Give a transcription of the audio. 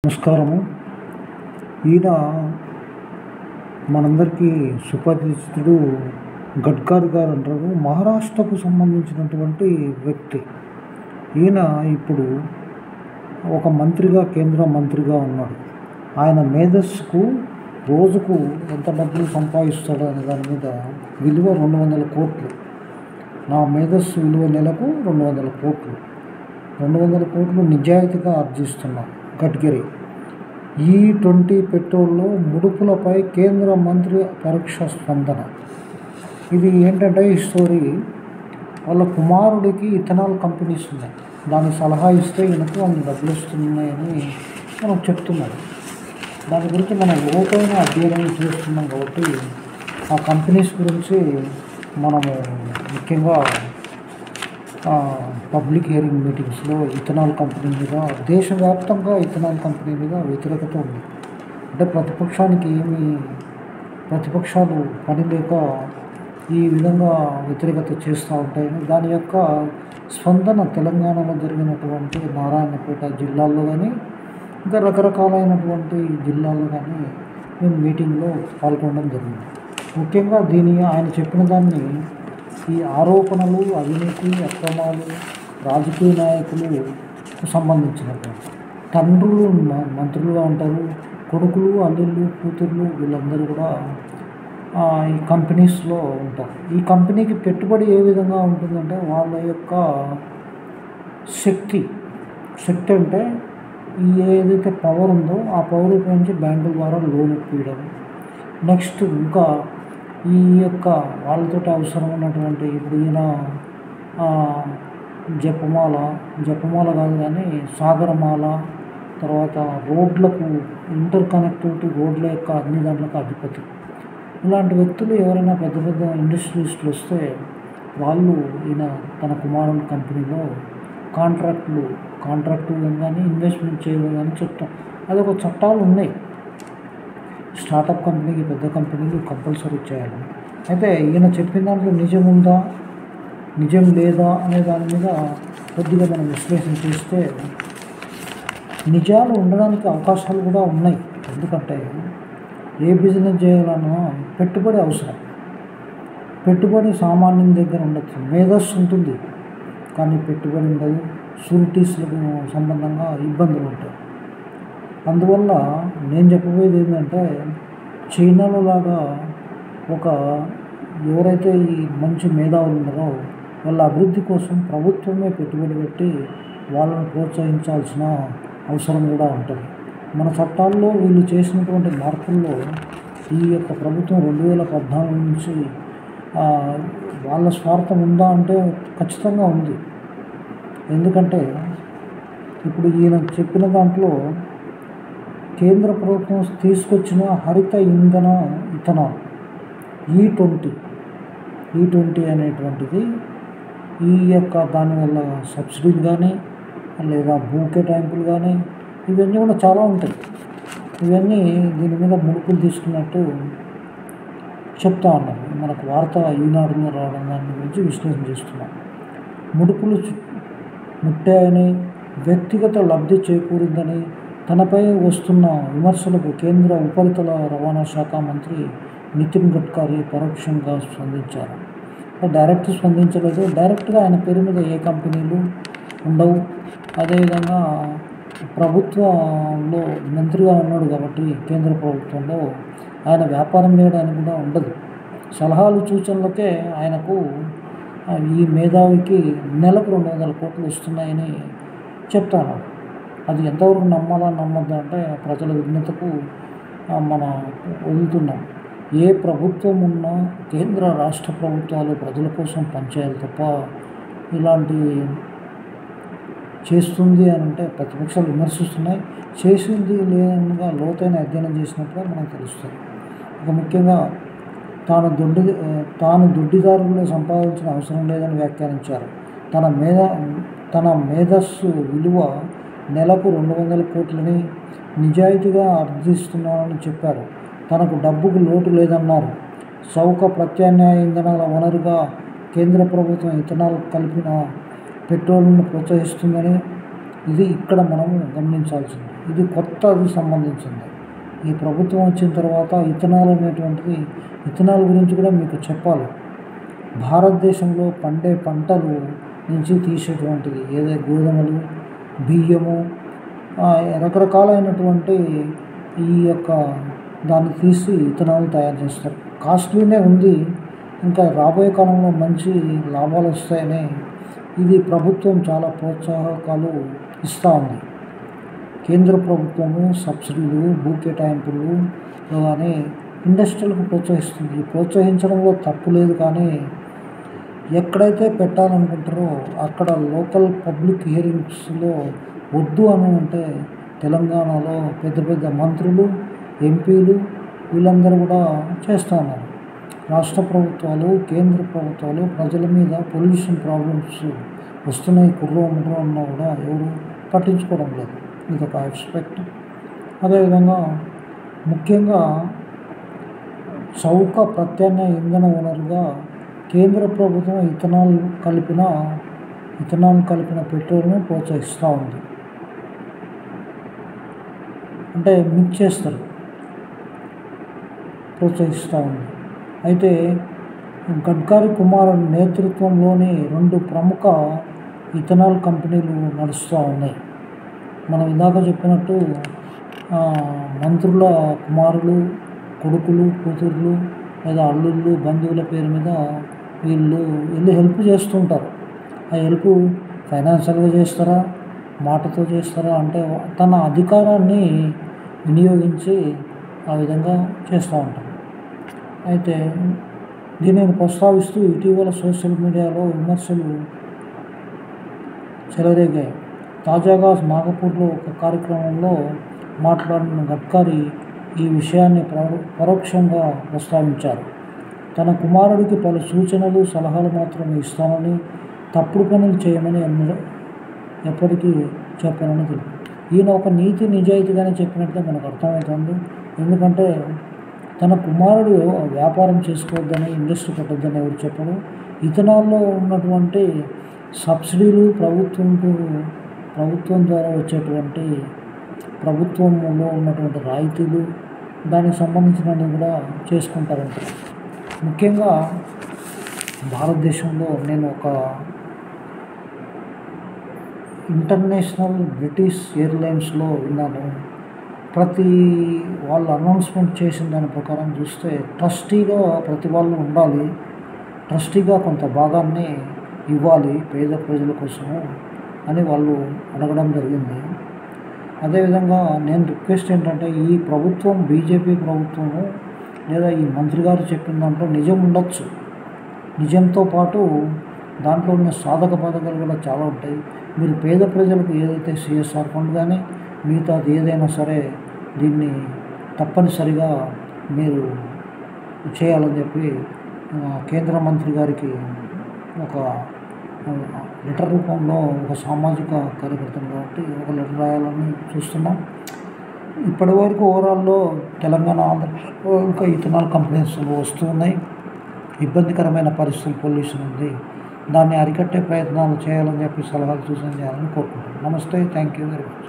నమస్కారము. ఈయన మనందరికీ సుపరిచితుడు గడ్కరీ గారు అంటారు. మహారాష్ట్రకు సంబంధించినటువంటి వ్యక్తి. ఈయన ఇప్పుడు ఒక మంత్రిగా, కేంద్ర మంత్రిగా ఉన్నాడు. ఆయన మేధస్సుకు రోజుకు ఎంత డబ్బులు సంపాదిస్తాడు అనే దాని మీద విలువ 200 కోట్లు. నా మేధస్సు విలువ నెలకు 200 కోట్లు. 200 కోట్లు నిజాయితీగా ఆర్జిస్తున్నా గడ్కరీ. E20 పెట్రోల్లో ముడుపులపై కేంద్ర మంత్రి పరోక్ష స్పందన. ఇది ఏంటంటే ఈ స్టోరీ, వాళ్ళ కుమారుడికి ఇథనాల్ కంపెనీస్ ఉన్నాయి. దానికి సలహా ఇస్తే ఈయనకు అన్ని డబ్బులు వస్తున్నాయని మనం చెప్తున్నారు. దాని గురించి మనం లోతైన అధ్యయనం చేస్తున్నాం కాబట్టి ఆ కంపెనీస్ గురించి మనము ముఖ్యంగా పబ్లిక్ హియరింగ్ మీటింగ్స్లో ఇథనాల్ కంపెనీ మీద, దేశవ్యాప్తంగా ఇథనాల్ కంపెనీ మీద వ్యతిరేకత ఉంది. అంటే ప్రతిపక్షాలు పని లేక ఈ విధంగా వ్యతిరేకత చేస్తూ ఉంటాయని, దాని యొక్క స్పందన తెలంగాణలో జరిగినటువంటి నారాయణపేట జిల్లాల్లో కానీ, ఇంకా రకరకాలైనటువంటి జిల్లాల్లో కానీ మేము మీటింగ్లో పాల్గొనడం జరిగింది. ముఖ్యంగా ఆయన చెప్పిన దాన్ని, ఈ ఆరోపణలు, అవినీతి, అక్రమాలు, రాజకీయ నాయకులకు సంబంధించినటువంటి తండ్రులు మంత్రులుగా ఉంటారు, కొడుకులు, అల్లుళ్ళు, కూతుర్లు, వీళ్ళందరూ కూడా ఈ కంపెనీస్లో ఉంటారు. ఈ కంపెనీకి పెట్టుబడి ఏ విధంగా ఉంటుందంటే, వాళ్ళ యొక్క శక్తి అంటే ఏదైతే పవర్ ఉందో ఆ పవర్ ఉపయోగించి బ్యాంకుల ద్వారా లోన్ ఇప్పించడం. నెక్స్ట్ ఇంకా ఈ యొక్క వాళ్ళతో అవసరం ఉన్నటువంటి, ఇప్పుడు ఈయన జపమాల కాదు కానీ సాగరమాల, తర్వాత రోడ్లకు ఇంటర్ కనెక్టివిటీ, రోడ్ల యొక్క అన్ని దాంట్లకు అధిపతి. ఇలాంటి వ్యక్తులు ఎవరైనా పెద్ద పెద్ద ఇండస్ట్రియలిస్టులు వస్తే వాళ్ళు తన కుమారుని కంపెనీలో కాంట్రాక్టు కానీ ఇన్వెస్ట్మెంట్ చేయడం కానీ అదొక చట్టాలు ఉన్నాయి. స్టార్టప్ కంపెనీకి, పెద్ద కంపెనీలు కంపల్సరీ చేయాలి. అయితే ఈయన చెప్పిన దాంట్లో నిజం ఉందా, నిజం లేదా అనే దాని మీద కొద్దిగా మనం విశ్లేషణ చేస్తే నిజాలు ఉండడానికి అవకాశాలు కూడా ఉన్నాయి. ఎందుకంటే ఏ బిజినెస్ చేయాలన్నా పెట్టుబడి అవసరం. పెట్టుబడి సామాన్యుని దగ్గర ఉండొచ్చు, మేధస్సు ఉంటుంది కానీ పెట్టుబడి ఉండదు. షూరిటీస్లకు సంబంధంగా ఇబ్బందులు ఉంటాయి. అందువల్ల నేను చెప్పబోయేది ఏంటంటే, చైనాలో లాగా ఎవరైతే ఈ మంచి మేధావులు ఉన్నారో వాళ్ళ అభివృద్ధి కోసం ప్రభుత్వమే పెట్టుబడి పెట్టి వాళ్ళని ప్రోత్సహించాల్సిన అవసరం కూడా ఉంటుంది. మన చట్టాల్లో వీళ్ళు చేసినటువంటి మార్పుల్లో ఈ యొక్క ప్రభుత్వం 2014 నుంచి వాళ్ళ స్వార్థం ఉందా అంటే ఖచ్చితంగా ఉంది. ఎందుకంటే ఇప్పుడు ఈయన చెప్పిన దాంట్లో కేంద్ర ప్రభుత్వం తీసుకొచ్చిన హరిత ఇంధన ఇథనాల్ E20 అనేటువంటిది, ఈ యొక్క దానివల్ల సబ్సిడీలు కానీ లేదా భూ కేటాయింపులు కానీ ఇవన్నీ కూడా చాలా ఉంటాయి. ఇవన్నీ దీని మీద ముడుపులు తీసుకున్నట్టు చెప్తా ఉన్నారు. మనకు వార్త ఈనాడులో రావడం దాని గురించి విశ్లేషణ చేస్తున్నాం. ముడుపులు ముట్టాయని, వ్యక్తిగత లబ్ధి చేకూరిందని తనపై వస్తున్న విమర్శలకు కేంద్ర ఉపరితల రవాణా శాఖ మంత్రి నితిన్ గడ్కరీ పరోక్షంగా స్పందించారు. డైరెక్ట్ స్పందించలేదు. డైరెక్ట్గా ఆయన పేరు మీద ఏ కంపెనీలు ఉండవు. అదేవిధంగా ప్రభుత్వంలో మంత్రిగా ఉన్నాడు కాబట్టి కేంద్ర ప్రభుత్వంలో ఆయన వ్యాపారం చేయడానికి కూడా ఉండదు. సలహాలు, సూచనలకే ఆయనకు, ఈ మేధావికి నెలకు 200 కోట్లు వస్తున్నాయని చెప్తాను. అది ఎంతవరకు నమ్మాలా నమ్మద్దా అంటే ప్రజల విజ్ఞతకు మన వదులుతున్నాం. ఏ ప్రభుత్వం ఉన్నా కేంద్ర రాష్ట్ర ప్రభుత్వాలు ప్రజల కోసం పనిచేయాలి తప్ప ఇలాంటి చేస్తుంది అని అంటే ప్రతిపక్షాలు విమర్శిస్తున్నాయి. చేసింది లేదనగా లోతైన అధ్యయనం చేసినప్పుడు మనకు తెలుస్తుంది. ఇక ముఖ్యంగా తాను దొడ్డిదారుల్లో సంపాదించిన అవసరం లేదని వ్యాఖ్యానించారు. తన మేధస్సు విలువ నెలకు 200 కోట్లని నిజాయితీగా ఆర్జిస్తున్నానని చెప్పారు. తనకు డబ్బుకు లోటు లేదన్నారు. చౌక ప్రత్యామ్నాయ ఇంధనాల వనరుగా కేంద్ర ప్రభుత్వం ఇథనాల్ కలిపిన పెట్రోల్ను ప్రోత్సహిస్తుందని, ఇది ఇక్కడ మనము గమనించాల్సింది. ఇది కొత్తది సంబంధించింది. ఈ ప్రభుత్వం వచ్చిన తర్వాత ఇథనాల్ అనేటువంటిది, ఇథనాల్ గురించి కూడా మీకు చెప్పాలి. భారతదేశంలో పండే పంటలు నుంచి తీసేటువంటిది గోధుమలు, బియ్యము, రకరకాలైనటువంటి ఈ యొక్క దాన్ని తీసి ఇథనాల్ తయారు చేస్తారు. కాస్ట్లీనే ఉంది, ఇంకా రాబోయే కాలంలో మంచి లాభాలు వస్తాయని ఇది ప్రభుత్వం చాలా ప్రోత్సాహకాలు ఇస్తూ ఉంది. కేంద్ర ప్రభుత్వము సబ్సిడీలు, భూ కేటాయింపులు కానీ ఇండస్ట్రీలకు ప్రోత్సహిస్తుంది. ప్రోత్సహించడంలో తప్పు లేదు, కానీ ఎక్కడైతే పెట్టాలనుకుంటారో అక్కడ లోకల్ పబ్లిక్ హియరింగ్స్లో వద్దు అని అంటే తెలంగాణలో పెద్ద పెద్ద మంత్రులు, ఎంపీలు వీళ్ళందరూ కూడా చేస్తూ ఉన్నారు. రాష్ట్ర ప్రభుత్వాలు, కేంద్ర ప్రభుత్వాలు ప్రజల మీద పొల్యూషన్ ప్రాబ్లమ్స్ వస్తున్నాయి, కుర్రముగా ఉన్నా కూడా ఎవరు పట్టించుకోవడం లేదు. ఇది ఒక ఆస్పెక్ట్. అదేవిధంగా ముఖ్యంగా చౌక ప్రత్యామ్నాయ ఇంధన వనరుగా కేంద్ర ప్రభుత్వం ఇథనాల్ కలిపిన పెట్రోల్ను ప్రోత్సహిస్తూ ఉంది. అంటే మిక్స్ చేస్తారు, ప్రోత్సహిస్తూ ఉంది. అయితే గడ్కరీ కుమారుడు నేతృత్వంలోని 2 ప్రముఖ ఇథనాల్ కంపెనీలు నడుస్తూ ఉన్నాయి. మనం ఇందాక చెప్పినట్టు మంత్రుల కుమారులు, కొడుకులు, కూతుర్లు లేదా అల్లుళ్ళు, బంధువుల పేరు మీద వీళ్ళు వెళ్ళి హెల్ప్ చేస్తుంటారు. ఆ హెల్ప్ ఫైనాన్షియల్గా చేస్తారా, మాటతో చేస్తారా అంటే తన అధికారాన్ని వినియోగించి ఆ విధంగా చేస్తూ ఉంటారు. అయితే దీనిని ప్రస్తావిస్తూ ఇటీవల సోషల్ మీడియాలో విమర్శలు చెలరేగాయి. తాజాగా నాగపూర్లో ఒక కార్యక్రమంలో మాట్లాడిన గడ్కరీ ఈ విషయాన్ని పరోక్షంగా ప్రస్తావించారు. తన కుమారుడికి పలు సూచనలు, సలహాలు మాత్రమే ఇస్తానని, తప్పుడు పనులు చేయమని ఎప్పటికీ చెప్పానని తెలిపారు. ఈయన ఒక నీతి నిజాయితీగానే చెప్పినట్టే మనకు అర్థమవుతుంది. ఎందుకంటే తన కుమారుడు వ్యాపారం చేసుకోవద్దని, ఇండస్ట్రీ పెట్టొద్దని ఎవరు చెప్పరు. ఇథనాల్లో ఉన్నటువంటి సబ్సిడీలు, ప్రభుత్వం ద్వారా వచ్చేటువంటి ప్రభుత్వంలో ఉన్నటువంటి రాయితీలు, దానికి సంబంధించినవి కూడా చేసుకుంటారంట. ముఖ్యంగా భారతదేశంలో నేను ఒక ఇంటర్నేషనల్ బ్రిటిష్ ఎయిర్లైన్స్లో విన్నాను. వాళ్ళు అనౌన్స్మెంట్ చేసిన దాని ప్రకారం చూస్తే ట్రస్టీగా ప్రతి వాళ్ళు ఉండాలి, ట్రస్టీగా కొంత భాగాన్ని ఇవ్వాలి పేద ప్రజల కోసము అని వాళ్ళు అడగడం జరిగింది. అదేవిధంగా నేను రిక్వెస్ట్ ఏంటంటే ఈ ప్రభుత్వం, బీజేపీ ప్రభుత్వము లేదా ఈ మంత్రి గారు చెప్పిన దాంట్లో నిజం ఉండొచ్చు. నిజంతో పాటు దాంట్లో ఉన్న సాధక బాధకాలు కూడా చాలా ఉంటాయి. మీరు పేద ప్రజలకు ఏదైతే సిఎస్ఆర్ ఫండ్ కానీ మిగతాది ఏదైనా సరే దీన్ని తప్పనిసరిగా మీరు చేయాలని చెప్పి కేంద్ర మంత్రి గారికి ఒక లెటర్ రూపంలో, ఒక సామాజిక కార్యకర్తను కాబట్టి ఒక లెటర్ రాయాలని చూస్తున్నాం. ఇప్పటి వరకు ఓవరాల్లో తెలంగాణ, ఆంధ్రప్రదేశ్లో ఇంకా ఇథనాల్ కంపెనీస్ వస్తున్నాయి. ఇబ్బందికరమైన పరిస్థితులు, పొల్యూషన్ ఉంది. దాన్ని అరికట్టే ప్రయత్నాలు చేయాలని చెప్పి సలహాలు సూచనలు చేయాలని కోరుకుంటున్నాను. నమస్తే, థ్యాంక్ యూ వెరీ మచ్.